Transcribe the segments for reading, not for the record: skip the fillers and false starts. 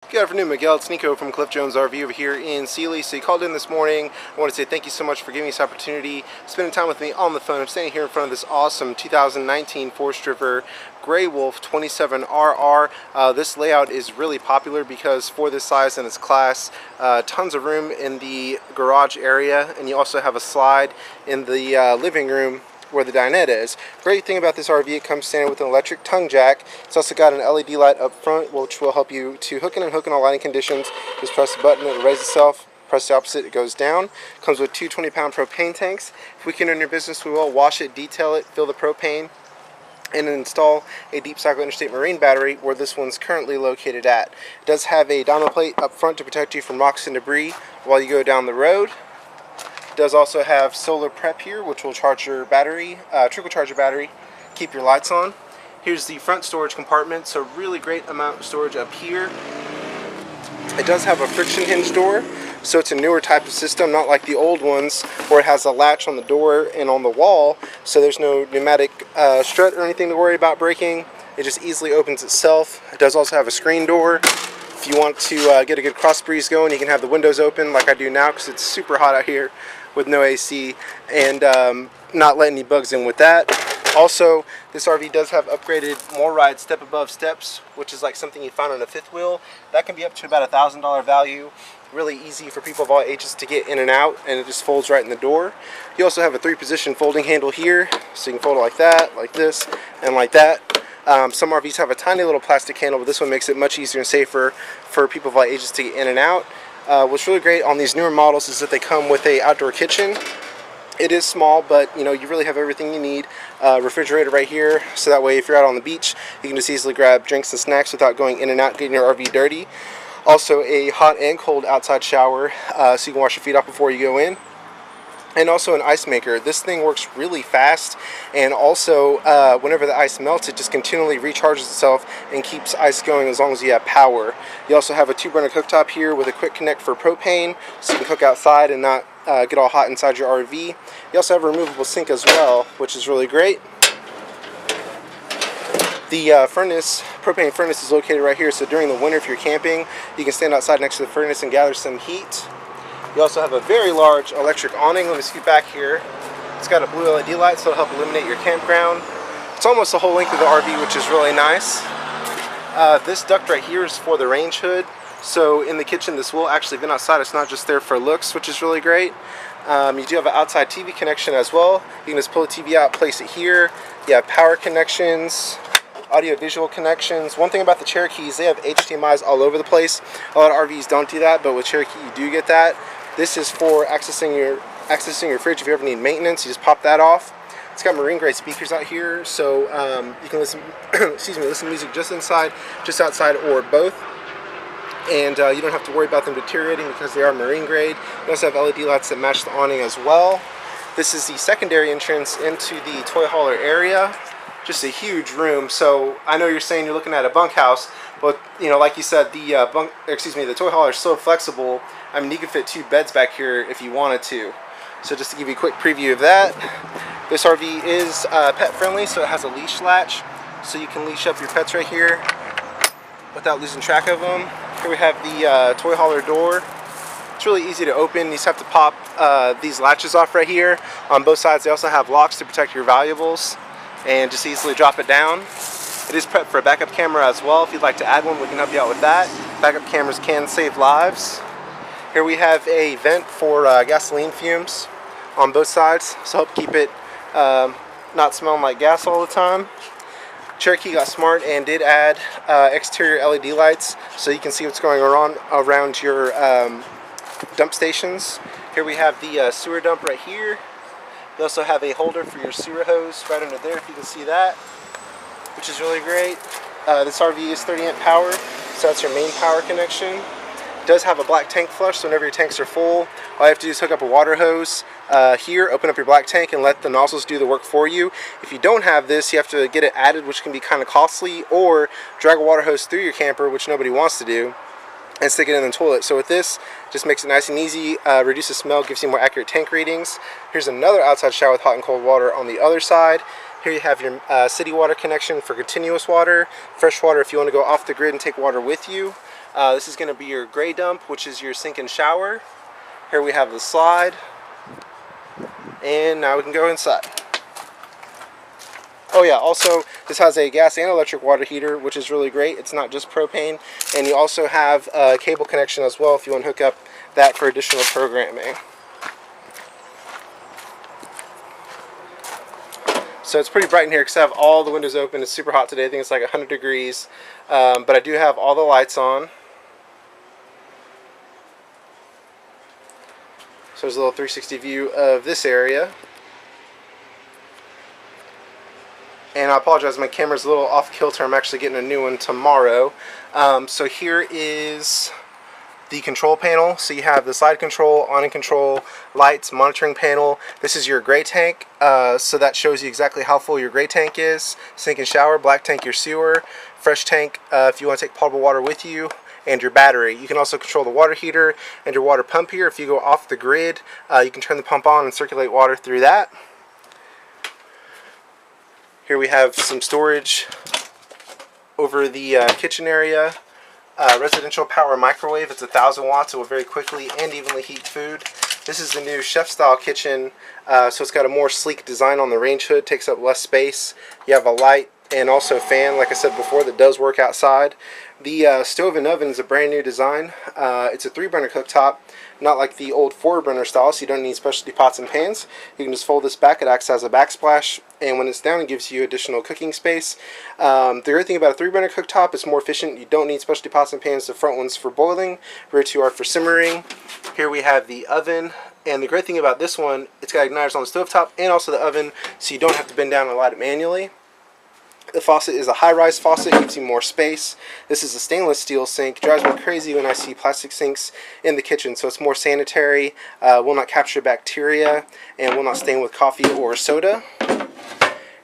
Good afternoon, Miguel. It's Niko from Cliff Jones RV over here in Sealy. So you called in this morning. I want to say thank you so much for giving me this opportunity, spending time with me on the phone. I'm standing here in front of this awesome 2019 Forest River Grey Wolf 27RR. This layout is really popular because for this size and its class, tons of room in the garage area, and you also have a slide in the living room where the dinette is. Great thing about this RV, it comes standard with an electric tongue jack. It's also got an LED light up front, which will help you to hook in and hook in all lighting conditions. Just press the button, it'll raise itself. Press the opposite, it goes down. Comes with two 20-pound propane tanks. If we can earn your business, we will wash it, detail it, fill the propane, and install a deep cycle interstate marine battery where this one's currently located at. It does have a dyno plate up front to protect you from rocks and debris while you go down the road. Does also have solar prep here, which will charge your battery, trickle charge your battery, keep your lights on. Here's the front storage compartment, so really great amount of storage up here. It does have a friction hinge door, so it's a newer type of system, not like the old ones where it has a latch on the door and on the wall, so there's no pneumatic strut or anything to worry about breaking. It just easily opens itself. It does also have a screen door. If you want to get a good cross breeze going, you can have the windows open like I do now because it's super hot out here with no AC and not letting any bugs in with that. Also, this RV does have upgraded more ride step above steps, which is like something you find on a fifth wheel. That can be up to about $1,000 value. Really easy for people of all ages to get in and out, and it just folds right in the door. You also have a 3-position folding handle here, so you can fold it like that, like this, and like that. Some RVs have a tiny little plastic handle, but this one makes it much easier and safer for people of all ages to get in and out. What's really great on these newer models is that they come with an outdoor kitchen. It is small, but you really have everything you need. Refrigerator right here, so that way if you're out on the beach, you can just easily grab drinks and snacks without going in and out, getting your RV dirty. Also a hot and cold outside shower, so you can wash your feet off before you go in. And also an ice maker. This thing works really fast, and also whenever the ice melts, it just continually recharges itself and keeps ice going as long as you have power. You also have a 2-burner cooktop here with a quick connect for propane, so you can cook outside and not get all hot inside your RV. You also have a removable sink as well, which is really great. The propane furnace is located right here, so during the winter if you're camping, you can stand outside next to the furnace and gather some heat. You also have a very large electric awning. Let me scoot back here. It's got a blue LED light, so it'll help illuminate your campground. It's almost the whole length of the RV, which is really nice. This duct right here is for the range hood. So in the kitchen, this will actually vent outside. It's not just there for looks, which is really great. You do have an outside TV connection as well. You can just pull the TV out, place it here. You have power connections, audio-visual connections. One thing about the Cherokees, they have HDMIs all over the place. A lot of RVs don't do that, but with Cherokee, you do get that. This is for accessing your fridge if you ever need maintenance. You just pop that off. It's got marine grade speakers out here, so you can listen, listen to music just inside, just outside, or both. And you don't have to worry about them deteriorating because they are marine grade. You also have LED lights that match the awning as well. This is the secondary entrance into the toy hauler area. Just a huge room. So I know you're saying you're looking at a bunkhouse, but like you said, the toy hauler is so flexible. I mean, you could fit 2 beds back here if you wanted to. So just to give you a quick preview of that, this RV is pet friendly, so it has a leash latch, so you can leash up your pets right here without losing track of them. Here we have the toy hauler door. It's really easy to open. You just have to pop these latches off right here. On both sides, they also have locks to protect your valuables, and just easily drop it down. It is prepped for a backup camera as well. If you'd like to add one, we can help you out with that. Backup cameras can save lives. Here we have a vent for gasoline fumes on both sides, so help keep it not smelling like gas all the time. Cherokee got smart and did add exterior LED lights, so you can see what's going on around your dump stations. Here we have the sewer dump right here. You also have a holder for your sewer hose right under there, if you can see that, which is really great. This RV is 30-amp power, so that's your main power connection. It does have a black tank flush, so whenever your tanks are full, all you have to do is hook up a water hose here, open up your black tank, and let the nozzles do the work for you. If you don't have this, you have to get it added, which can be kind of costly, or drag a water hose through your camper, which nobody wants to do, and stick it in the toilet. So with this, just makes it nice and easy, reduces smell, gives you more accurate tank readings. Here's another outside shower with hot and cold water on the other side. Here you have your city water connection for continuous water, fresh water if you want to go off the grid and take water with you. This is going to be your gray dump, which is your sink and shower. Here we have the slide. And now we can go inside. Oh yeah, also this has a gas and electric water heater, which is really great. It's not just propane. And you also have a cable connection as well if you want to hook up that for additional programming. So it's pretty bright in here because I have all the windows open. It's super hot today. I think it's like 100 degrees. But I do have all the lights on. So there's a little 360 view of this area. And I apologize, my camera's a little off kilter. I'm actually getting a new one tomorrow. So here is the control panel. So you have the slide control, awning control, lights, monitoring panel. This is your gray tank. So that shows you exactly how full your gray tank is. Sink and shower, black tank your sewer, fresh tank if you want to take potable water with you, and your battery. You can also control the water heater and your water pump here. If you go off the grid, you can turn the pump on and circulate water through that. Here we have some storage over the kitchen area. Residential power microwave. It's 1,000 watts. It will very quickly and evenly heat food. This is the new chef style kitchen. So it's got a more sleek design on the range hood. Takes up less space. You have a light and also a fan, like I said before, that does work outside. The stove and oven is a brand new design. It's a 3-burner cooktop, not like the old 4-burner style, so you don't need specialty pots and pans. You can just fold this back. It acts as a backsplash, and when it's down, it gives you additional cooking space. The great thing about a 3-burner cooktop is more efficient. You don't need specialty pots and pans. The front one's for boiling, rear two are for simmering. Here we have the oven. And the great thing about this one, it's got igniters on the stovetop and also the oven, so you don't have to bend down and light it manually. The faucet is a high-rise faucet, gives you more space. This is a stainless steel sink. It drives me crazy when I see plastic sinks in the kitchen, so it's more sanitary, will not capture bacteria, and will not stain with coffee or soda.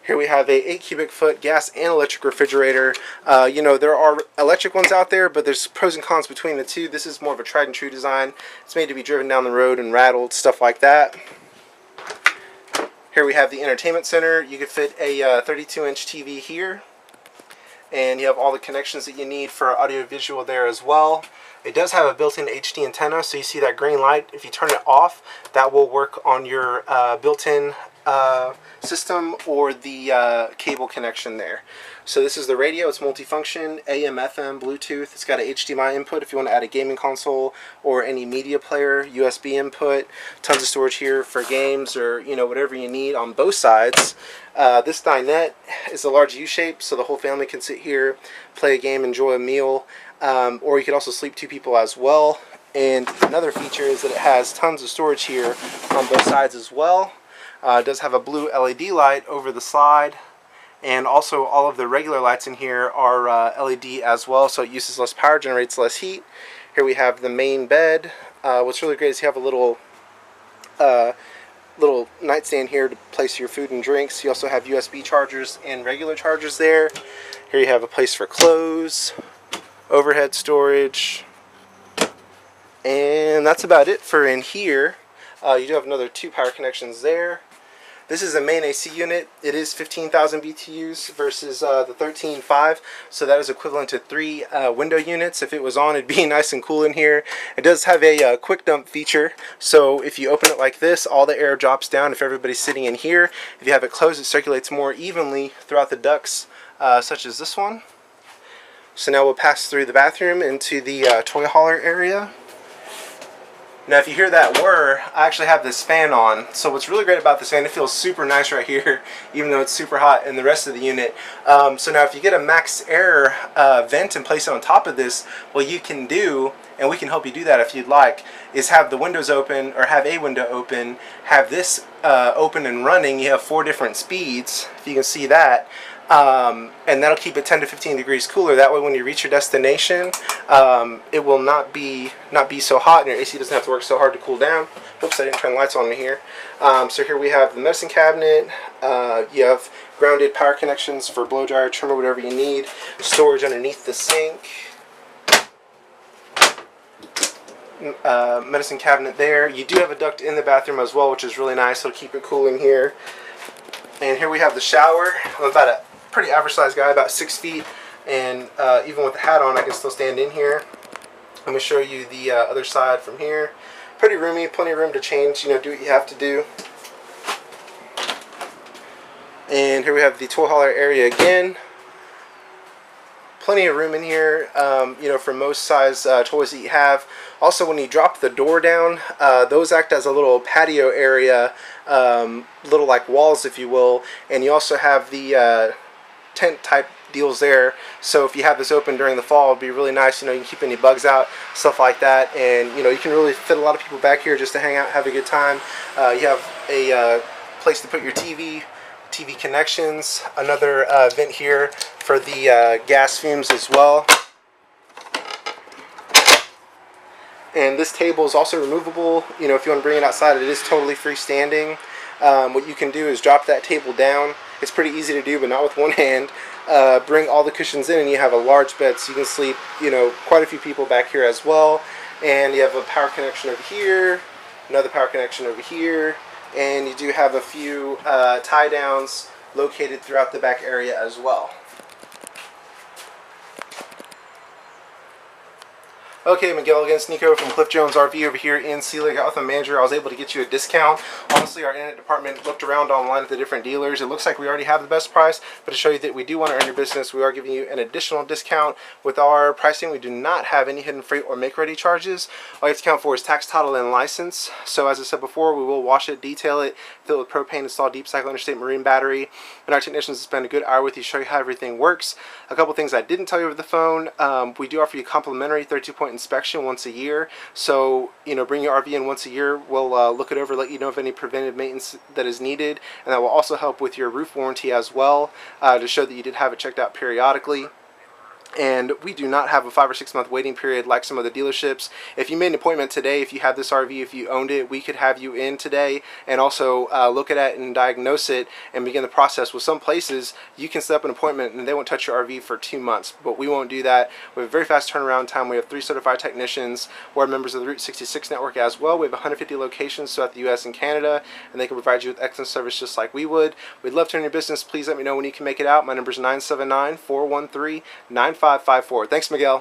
Here we have a 8 cubic foot gas and electric refrigerator. You know, there are electric ones out there, but there's pros and cons between the two. This is more of a tried and true design. It's made to be driven down the road and rattled, stuff like that. Here we have the entertainment center. You could fit a 32-inch TV here. And you have all the connections that you need for audio visual there as well. It does have a built-in HD antenna, so you see that green light. If you turn it off, that will work on your built-in system or the cable connection there. So this is the radio. It's multifunction, AM, FM, Bluetooth. It's got an HDMI input if you want to add a gaming console or any media player, USB input. Tons of storage here for games or, you know, whatever you need on both sides. This dinette is a large U-shape, so the whole family can sit here, play a game, enjoy a meal, or you could also sleep 2 people as well. And another feature is that it has tons of storage here on both sides as well. It does have a blue LED light over the slide, and also all of the regular lights in here are LED as well, so it uses less power, generates less heat. Here we have the main bed. What's really great is you have a little nightstand here to place your food and drinks. You also have USB chargers and regular chargers there. Here you have a place for clothes, overhead storage, and that's about it for in here. You do have another 2 power connections there. This is a main AC unit. It is 15,000 BTUs versus the 13.5, so that is equivalent to 3 window units. If it was on, it'd be nice and cool in here. It does have a quick dump feature, so if you open it like this, all the air drops down if everybody's sitting in here. If you have it closed, it circulates more evenly throughout the ducts, such as this one. So now we'll pass through the bathroom into the toy hauler area. Now if you hear that whir, I actually have this fan on. So what's really great about this fan, it feels super nice right here, even though it's super hot in the rest of the unit. So now if you get a max air vent and place it on top of this, what you can do, and we can help you do that if you'd like, is have the windows open, or have a window open, have this open and running. You have 4 different speeds, if you can see that. And that'll keep it 10 to 15 degrees cooler. That way when you reach your destination, it will not be so hot, and your AC doesn't have to work so hard to cool down. Oops, I didn't turn the lights on in here. So here we have the medicine cabinet. You have grounded power connections for blow dryer, trimmer, whatever you need. Storage underneath the sink. Medicine cabinet there. You do have a duct in the bathroom as well, which is really nice. It'll keep it cool in here. And here we have the shower. I'm about a pretty average sized guy, about 6 feet, and even with the hat on I can still stand in here. Let me show you the other side from here. Pretty roomy, plenty of room to change, do what you have to do. And here we have the toy hauler area again. Plenty of room in here, for most size toys that you have. Also, when you drop the door down, those act as a little patio area, little like walls, if you will. And you also have the tent type deals there, so if you have this open during the fall, it'd be really nice. You can keep any bugs out, stuff like that, and you can really fit a lot of people back here just to hang out, have a good time. You have a place to put your TV connections, another vent here for the gas fumes as well. And this table is also removable. If you want to bring it outside, it is totally freestanding. What you can do is drop that table down. It's pretty easy to do, but not with one hand. Bring all the cushions in, and you have a large bed, so you can sleep, quite a few people back here as well. And you have a power connection over here, another power connection over here, and you do have a few tie downs located throughout the back area as well. Okay, Miguel against Niko from Cliff Jones RV over here in Sealy. Got with my manager. I was able to get you a discount. Honestly, our internet department looked around online at the different dealers. It looks like we already have the best price, but to show you that we do want to earn your business, we are giving you an additional discount with our pricing. We do not have any hidden freight or make-ready charges. All you have to count for is tax, title, and license. So as I said before, we will wash it, detail it, fill it with propane, install deep cycle interstate marine battery, and our technicians will spend a good hour with you, show you how everything works. A couple things I didn't tell you over the phone. We do offer you complimentary 32-point inspection once a year. So, bring your RV in once a year. We'll look it over, let you know of any preventive maintenance that is needed, and that will also help with your roof warranty as well, to show that you did have it checked out periodically. And we do not have a 5 or 6 month waiting period like some of the dealerships. If you made an appointment today, if you have this RV, if you owned it, we could have you in today and also look at it and diagnose it and begin the process. With some places, you can set up an appointment and they won't touch your RV for 2 months, but we won't do that. We have a very fast turnaround time. We have 3 certified technicians. We're members of the Route 66 network as well. We have 150 locations throughout the U.S. and Canada, and they can provide you with excellent service just like we would. We'd love to earn your business. Please let me know when you can make it out. My number is 979-413-9554. Thanks, Miguel.